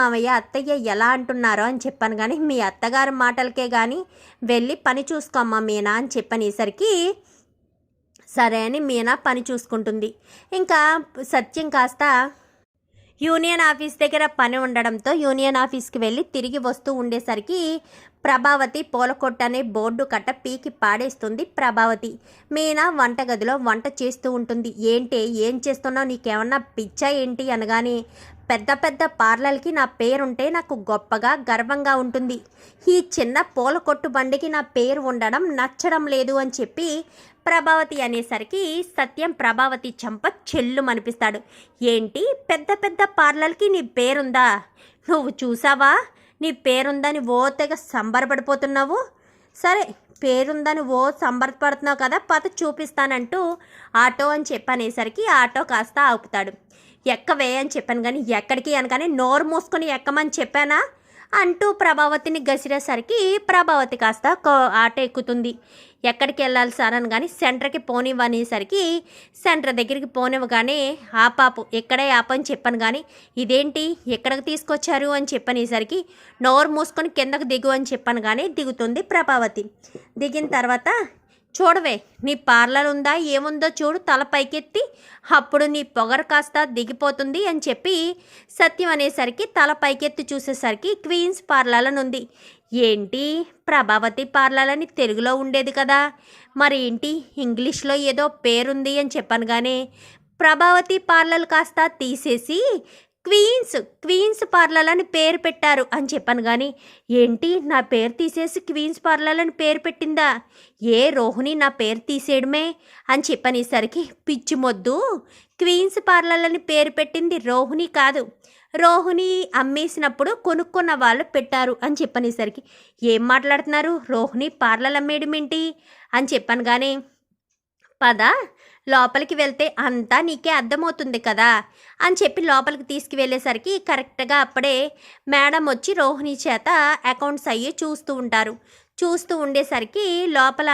మావయ్య అత్తయ్య ఎలా అంటున్నారో అని చెప్పాను కానీ మీ అత్తగారి మాటలకే కానీ వెళ్ళి పని చూసుకోమ్మా మీనా అని చెప్పనేసరికి సరే అని మీనా పని చూసుకుంటుంది. ఇంకా సత్యం కాస్త యూనియన్ ఆఫీస్ దగ్గర పని ఉండడంతో యూనియన్ ఆఫీస్కి వెళ్ళి తిరిగి వస్తూ ఉండేసరికి ప్రభావతి పూలకొట్టు అనే బోర్డు కట్ట పీకి పాడేస్తుంది ప్రభావతి. మీనా వంటగదిలో వంట చేస్తూ ఉంటుంది. ఏం చేస్తున్నావు, నీకేమన్నా పిచ్చా ఏంటి అనగానే పెద్ద పెద్ద పార్లర్కి నా పేరుంటే నాకు గొప్పగా గర్వంగా ఉంటుంది. ఈ చిన్న పూల కొట్టు బండికి నా పేరు ఉండడం నచ్చడం లేదు అని చెప్పి ప్రభావతి అనేసరికి సత్యం ప్రభావతి చంప చెల్లుమనిపిస్తాడు. ఏంటి పెద్ద పెద్ద పార్లర్కి నీ పేరుందా? నువ్వు చూసావా నీ పేరుందని ఓ తెగ సంబరపడిపోతున్నావు. సరే పేరుందని ఓ సంబరపడుతున్నావు కదా, పద చూపిస్తానంటూ ఆటో అని చెప్పనేసరికి ఆటో కాస్త ఆపుతాడు. ఎక్కవే అని చెప్పాను కానీ ఎక్కడికి అనగానే నోరు మూసుకొని ఎక్కమని చెప్పానా అంటూ ప్రభావతిని గసిరేసరికి ప్రభావతి కాస్త ఆటో ఎక్కుతుంది. ఎక్కడికి వెళ్ళాలి సార్ అని కానీ సెంటర్కి పోనివ్వనేసరికి సెంటర్ దగ్గరికి పోనివ్వగానే ఆపాపు ఎక్కడే ఆపని చెప్పాను కానీ ఇదేంటి ఎక్కడికి తీసుకొచ్చారు అని చెప్పనేసరికి నోరు మూసుకొని కిందకు దిగు అని చెప్పాను కానీ దిగుతుంది ప్రభావతి. దిగిన తర్వాత చూడవే నీ పార్లర్ ఉందా ఏముందో చూడు తల పైకెత్తి, అప్పుడు నీ పొగరు కాస్త దిగిపోతుంది అని చెప్పి సత్యం అనేసరికి తల పైకెత్తి చూసేసరికి క్వీన్స్ పార్లర్ అని ఉంది. ఏంటి ప్రభావతి పార్లర్ అని తెలుగులో ఉండేది కదా, మరి ఏంటి ఇంగ్లీష్లో ఏదో పేరుంది అని చెప్పాను కానీ ప్రభావతి పార్లర్ కాస్త తీసేసి క్వీన్స్ పార్లర్ అని పేరు పెట్టారు అని చెప్పాను కానీ ఏంటి నా పేరు తీసేసి క్వీన్స్ పార్లర్ అని పేరు పెట్టిందా? రోహిణి నా పేరు తీసేయడమే అని చెప్పనేసరికి పిచ్చి మొద్దు, క్వీన్స్ పార్లర్ అని పేరు పెట్టింది రోహిణి కాదు, రోహిణి అమ్మేసినప్పుడు కొనుక్కున్న వాళ్ళు పెట్టారు అని చెప్పనేసరికి ఏం మాట్లాడుతున్నారు, రోహిణి పార్లర్ అమ్మేయడం ఏంటి అని చెప్పాను కానీ పద లోపలికి వెళ్తే అంతా నీకే అర్థమవుతుంది కదా అని చెప్పి లోపలికి తీసుకువెళ్ళేసరికి కరెక్ట్గా అప్పుడే మేడం వచ్చి రోహిణి చేత అకౌంట్స్ అయ్యి చూస్తూ ఉండేసరికి లోపల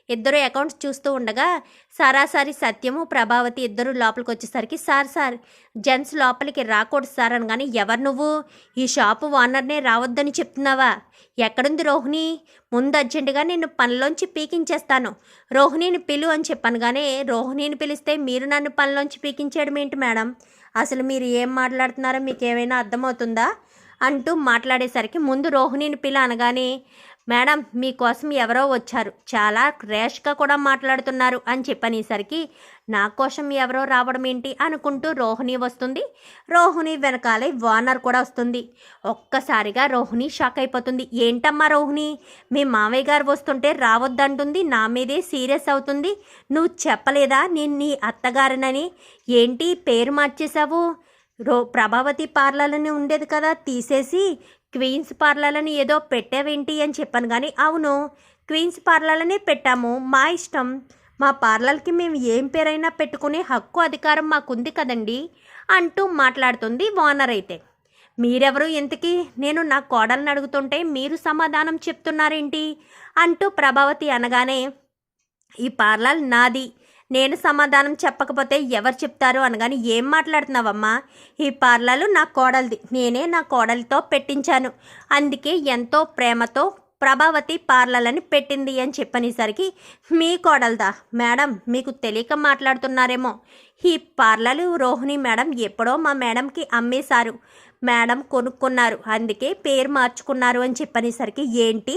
ఇద్దరు అకౌంట్స్ చూస్తూ ఉండగా సరాసరి సత్యము ప్రభావతి ఇద్దరు లోపలికి వచ్చేసరికి సార్ జెంట్స్ లోపలికి రాకూడదు సార్ అని కానీ ఎవరు నువ్వు ఈ షాపు ఓనర్నే రావద్దని చెప్తున్నావా? ఎక్కడుంది రోహిణి? ముందు అర్జెంటుగా నేను పనిలోంచి పీకించేస్తాను, రోహిణిని పిలు అని చెప్పాను కానీ రోహిణిని పిలిస్తే మీరు నన్ను పనిలోంచి పీకించేయడం ఏంటి మేడం? అసలు మీరు ఏం మాట్లాడుతున్నారో మీకు ఏమైనా అర్థమవుతుందా అంటూ మాట్లాడేసరికి ముందు రోహిణిని పిలు అనగానే మేడం మీకోసం ఎవరో వచ్చారు, చాలా ర్యాష్గా కూడా మాట్లాడుతున్నారు అని చెప్పనేసరికి నా కోసం ఎవరో రావడం ఏంటి అనుకుంటూ రోహిణి వస్తుంది. రోహిణి వెనకాలే ఓనర్ కూడా వస్తుంది. ఒక్కసారిగా రోహిణి షాక్ అయిపోతుంది. ఏంటమ్మా రోహిణి, మీ మావయ్య గారు వస్తుంటే రావద్దంటుంది, నా మీదే సీరియస్ అవుతుంది, నువ్వు చెప్పలేదా నేను నీ అత్తగారినని? ఏంటి పేరు మార్చేశావు? ప్రభావతి పార్లర్ అని ఉండేది కదా తీసేసి క్వీన్స్ పార్లర్ అని ఏదో పెట్టావేంటి అని చెప్పాను కానీ అవును క్వీన్స్ పార్లర్ అనే పెట్టాము, మా ఇష్టం, మా పార్లర్కి మేము ఏం పేరైనా పెట్టుకునే హక్కు అధికారం మాకుంది కదండి అంటూ మాట్లాడుతుంది ఓనర్. అయితే మీరెవరు ఇంతకీ, నేను నా కోడల్ని అడుగుతుంటే మీరు సమాధానం చెప్తున్నారేంటి అంటూ ప్రభావతి అనగానే ఈ పార్లర్ నాది, నేను సమాధానం చెప్పకపోతే ఎవరు చెప్తారు అనగాని ఏం మాట్లాడుతున్నావమ్మా, ఈ పార్లరు నా కోడలిది, నేనే నా కోడలితో పెట్టించాను, అందుకే ఎంతో ప్రేమతో ప్రభావతి పార్లర్ అని పెట్టింది అని చెప్పనేసరికి మీ కోడలదా మేడం, మీకు తెలియక మాట్లాడుతున్నారేమో, ఈ పార్లరు రోహిణి మేడం ఎప్పుడో మా మేడంకి అమ్మేశారు, మేడం కొనుక్కున్నారు, అందుకే పేరు మార్చుకున్నారు అని చెప్పనేసరికి ఏంటి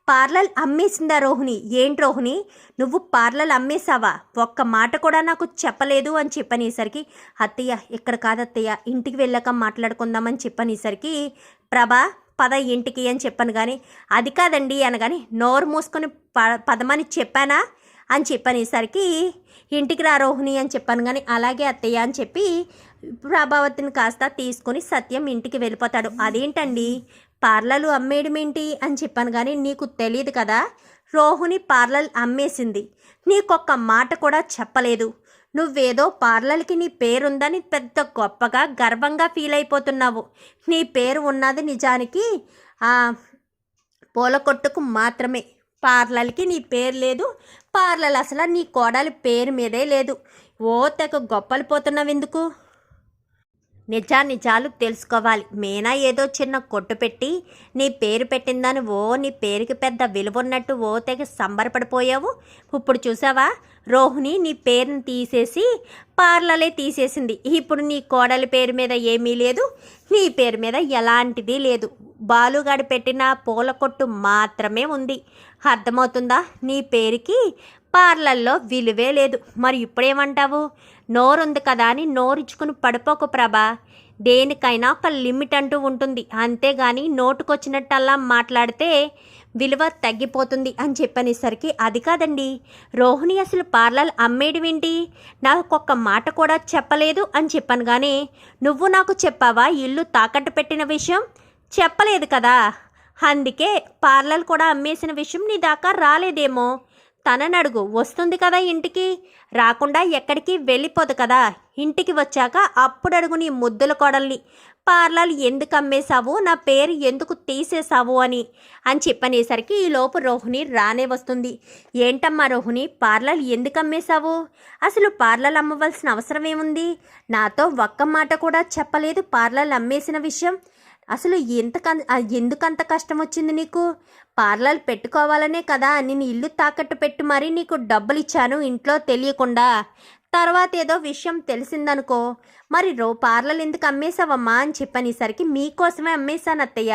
పార్లర్ అమ్మేసిందా రోహిణి? ఏంటి రోహిణి నువ్వు పార్లర్ అమ్మేశావా? ఒక్క మాట కూడా నాకు చెప్పలేదు అని చెప్పనేసరికి అత్తయ్య ఇక్కడ కాదత్తయ్య ఇంటికి వెళ్ళాక మాట్లాడుకుందామని చెప్పనేసరికి ప్రభా పద ఇంటికి అని చెప్పాను కానీ అది కాదండి అనగాని నోరు మూసుకొని పదమని చెప్పానా అని చెప్పనేసరికి ఇంటికి రా రోహిణి అని చెప్పాను కానీ అలాగే అత్తయ్య అని చెప్పి ప్రభావతిని కాస్త తీసుకుని సత్యం ఇంటికి వెళ్ళిపోతాడు. అదేంటండి పార్లర్లు అమ్మేయడం ఏంటి అని చెప్పాను కానీ నీకు తెలియదు కదా, రోహిణి పార్లర్ అమ్మేసింది, నీకొక్క మాట కూడా చెప్పలేదు, నువ్వేదో పార్లర్కి నీ పేరుందని పెద్ద గొప్పగా గర్వంగా ఫీల్ అయిపోతున్నావు, నీ పేరు ఉన్నది నిజానికి పూల కొట్టుకు మాత్రమే, పార్లర్కి నీ పేరు లేదు, పార్లర్ అసలు నీ కోడలి పేరు మీదే లేదు, ఓ తెగ గొప్పలు పోతున్నావు ఎందుకు? నిజాలు తెలుసుకోవాలి. మీనా ఏదో చిన్న కొట్టు పెట్టి నీ పేరు పెట్టిందని నీ పేరుకి పెద్ద విలువ ఉన్నట్టు తెగ సంబరపడిపోయావు. ఇప్పుడు చూసావా, రోహిణి నీ పేరుని తీసేసి పార్లలే తీసేసింది. ఇప్పుడు నీ కోడలి పేరు మీద ఏమీ లేదు, నీ పేరు మీద ఎలాంటిది లేదు. బాలుగాడు పెట్టిన పూల కొట్టు మాత్రమే ఉంది. అర్థమవుతుందా? నీ పేరుకి పార్లల్లో విలువే లేదు. మరి ఇప్పుడేమంటావు? నోరుంది కదా అని నోరిచ్చుకుని పడిపోకు ప్రభా. దేనికైనా ఒక లిమిట్ అంటూ ఉంటుంది, అంతేగాని నోటుకొచ్చినట్టల్లా మాట్లాడితే విలువ తగ్గిపోతుంది అని చెప్పనేసరికి, అది కాదండి రోహిణి, అసలు పార్లర్ అమ్మేయడమేంటి? నాకు ఒక్క మాట కూడా చెప్పలేదు అని చెప్పాను. కానీ నువ్వు నాకు చెప్పావా ఇల్లు తాకట్టు పెట్టిన విషయం? చెప్పలేదు కదా. అందుకే పార్లర్ కూడా అమ్మేసిన విషయం నీ దాకా రాలేదేమో. తననడుగు, వస్తుంది కదా ఇంటికి, రాకుండా ఎక్కడికి వెళ్ళిపోదు కదా. ఇంటికి వచ్చాక అప్పుడు అడుగు నీ ముద్దుల కోడల్ని, పార్లర్ ఎందుకు అమ్మేశావు, నా పేరు ఎందుకు తీసేశావు అని చెప్పనేసరికి ఈలోపు రోహిణి రానే వస్తుంది. ఏంటమ్మా రోహిణి, పార్లర్ ఎందుకు అమ్మేశావు? అసలు పార్లర్ అమ్మవలసిన అవసరం ఏముంది? నాతో ఒక్క మాట కూడా చెప్పలేదు పార్లర్ అమ్మేసిన విషయం. అసలు ఎందుకంత కష్టం వచ్చింది నీకు? పార్లర్ పెట్టుకోవాలనే కదా నేను ఇల్లు తాకట్టు పెట్టి మరీ నీకు డబ్బులు ఇచ్చాను ఇంట్లో తెలియకుండా. తర్వాత ఏదో విషయం తెలిసిందనుకో, మరి పార్లర్ ఎందుకు అమ్మేశావమ్మా అని చెప్పనేసరికి, మీకోసమే అమ్మేశాను అత్తయ్య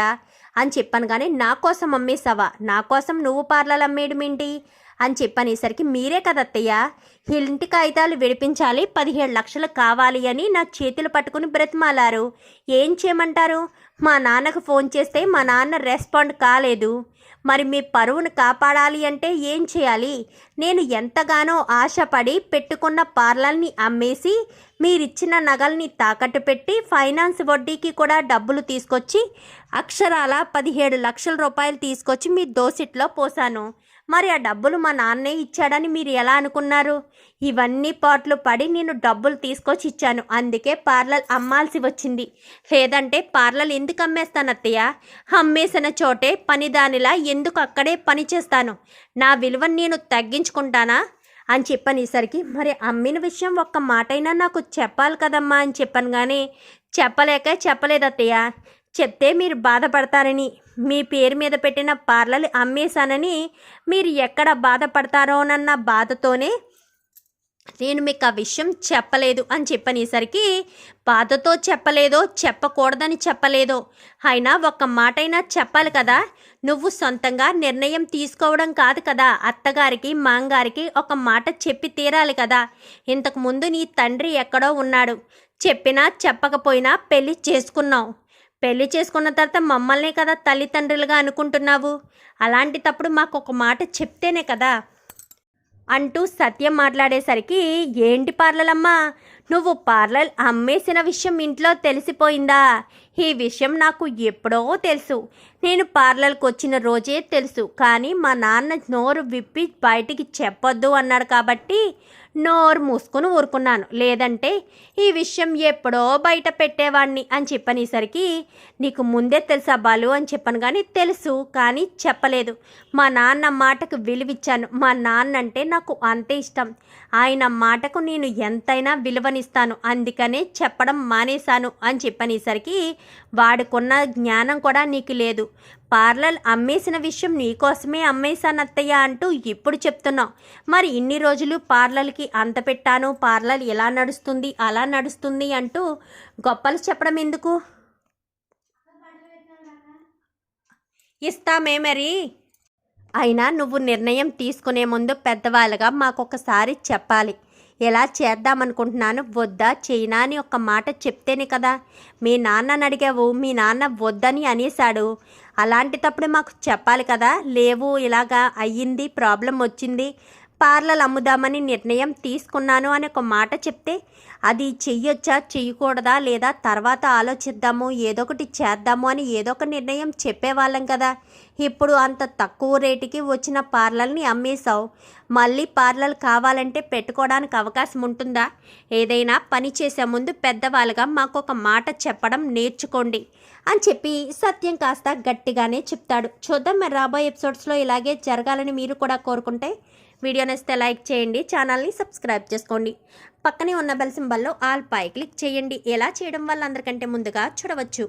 అని చెప్పాను. కానీ నా కోసం అమ్మేశావా? నా కోసం నువ్వు పార్లర్ అమ్మేయడం ఏంటి అని చెప్పనేసరికి, మీరే కదా అత్తయ్య ఇంటి కాగితాలు విడిపించాలి, 17 లక్షలు కావాలి అని నా చేతులు పట్టుకుని బ్రతిమాలారు. ఏం చేయమంటారు? మా నాన్నకు ఫోన్ చేస్తే మా నాన్న రెస్పాండ్ కాలేదు. మరి మీ పరువును కాపాడాలి అంటే ఏం చేయాలి? నేను ఎంతగానో ఆశపడి పెట్టుకున్న పార్లర్ని అమ్మేసి మీరిచ్చిన నగల్ని తాకట్టు పెట్టి ఫైనాన్స్ వడ్డీకి కూడా డబ్బులు తీసుకొచ్చి అక్షరాల 17 లక్షల రూపాయలు తీసుకొచ్చి మీ దోసిట్లో పోసాను. మరి ఆ డబ్బులు మా నాన్నే ఇచ్చాడని మీరు ఎలా అనుకున్నారు? ఇవన్నీ పాటలు పడి నేను డబ్బులు తీసుకొచ్చి ఇచ్చాను, అందుకే పార్లర్ అమ్మాల్సి వచ్చింది. లేదంటే పార్లర్ ఎందుకు అమ్మేస్తాను అత్తయ్య? అమ్మేసిన చోటే పనిదానిలా ఎందుకు అక్కడే పని చేస్తాను? నా విలువను నేను తగ్గించుకుంటానా అని చెప్పనేసరికి, మరి అమ్మిన విషయం ఒక్క మాటైనా నాకు చెప్పాలి కదమ్మా అని చెప్పాను. కానీ చెప్పలేదు అత్తయ్య. చెప్తే మీరు బాధపడతారని, మీ పేరు మీద పెట్టిన పార్లర్ అమ్మేశానని మీరు ఎక్కడ బాధపడతారోనన్న బాధతోనే నేను మీకు ఆ విషయం చెప్పలేదు అని చెప్పనేసరికి, బాధతో చెప్పలేదో చెప్పకూడదని చెప్పలేదో అయినా ఒక్క మాటైనా చెప్పాలి కదా. నువ్వు సొంతంగా నిర్ణయం తీసుకోవడం కాదు కదా, అత్తగారికి మాంగారికి ఒక మాట చెప్పి తీరాలి కదా. ఇంతకుముందు నీ తండ్రి ఎక్కడో ఉన్నాడు, చెప్పినా చెప్పకపోయినా పెళ్లి చేసుకున్నావు. పెళ్లి చేసుకున్న తర్వాత మమ్మల్నే కదా తల్లిదండ్రులుగా అనుకుంటున్నావు. అలాంటి తప్పుడు మాకు ఒక మాట చెప్తేనే కదా అంటూ సత్యం మాట్లాడేసరికి, ఏంటి పార్లలమ్మా, నువ్వు పార్లర్ అమ్మేసిన విషయం ఇంట్లో తెలిసిపోయిందా? ఈ విషయం నాకు ఎప్పుడో తెలుసు, నేను పార్లర్కి వచ్చిన రోజే తెలుసు. కానీ మా నాన్న నోరు విప్పి బయటికి చెప్పొద్దు అన్నాడు కాబట్టి నోరు మూసుకొని ఊరుకున్నాను. లేదంటే ఈ విషయం ఎప్పుడో బయట పెట్టేవాడిని అని చెప్పనేసరికి, నీకు ముందే తెలుసా బాలు అని చెప్పాను. కానీ తెలుసు, కానీ చెప్పలేదు. మా నాన్న మాటకు విలువిచ్చాను. మా నాన్న అంటే నాకు అంతే ఇష్టం. ఆయన మాటకు నేను ఎంతైనా విలువనిస్తాను. అందుకనే చెప్పడం మానేశాను అని చెప్పనేసరికి, వాడుకున్న జ్ఞానం కూడా నీకు లేదు. పార్లర్ అమ్మేసిన విషయం నీకోసమే అమ్మేశాను అత్తయ్య అంటూ ఇప్పుడు చెప్తున్నావు. మరి ఇన్ని రోజులు పార్లర్కి అంత పెట్టాను, పార్లర్ ఎలా నడుస్తుంది అలా నడుస్తుంది అంటూ గొప్పలు చెప్పడం ఎందుకు? ఇస్తామే మరి. అయినా నువ్వు నిర్ణయం తీసుకునే ముందు పెద్దవాళ్ళగా మాకొకసారి చెప్పాలి. ఎలా చేద్దామనుకుంటున్నాను, వద్దా చేయనా అని ఒక మాట చెప్తేనే కదా. మీ నాన్నని అడిగావు, మీ నాన్న వద్దని అనేశాడు. అలాంటిటప్పుడు మాకు చెప్పాలి కదా. లేవు, ఇలాగా అయ్యింది, ప్రాబ్లం వచ్చింది, పార్లర్ అమ్ముదామని నిర్ణయం తీసుకున్నాను అని ఒక మాట చెప్తే అది చెయ్యొచ్చా చెయ్యకూడదా లేదా తర్వాత ఆలోచిద్దాము, ఏదో ఒకటి చేద్దాము అని ఏదో ఒక నిర్ణయం చెప్పేవాళ్ళం కదా. ఇప్పుడు అంత తక్కువ రేటుకి వచ్చిన పార్లర్ని అమ్మేశావు. మళ్ళీ పార్లర్ కావాలంటే పెట్టుకోవడానికి అవకాశం ఉంటుందా? ఏదైనా పని చేసే ముందు పెద్దవాళ్ళుగా మాకు ఒక మాట చెప్పడం నేర్చుకోండి అని చెప్పి సత్యం కాస్త గట్టిగానే చెప్తాడు. చూద్దాం మరి రాబోయే ఎపిసోడ్స్లో ఇలాగే జరగాలని మీరు కూడా కోరుకుంటే వీడియో నచ్చితే లైక్ చేయండి, ఛానల్ని సబ్స్క్రైబ్ చేసుకోండి. పక్కనే ఉన్న బెల్ సింబల్లో ఆల్ పై క్లిక్ చేయండి. ఎలా చేయడం వల్ల అందరికంటే ముందుగా చూడవచ్చు.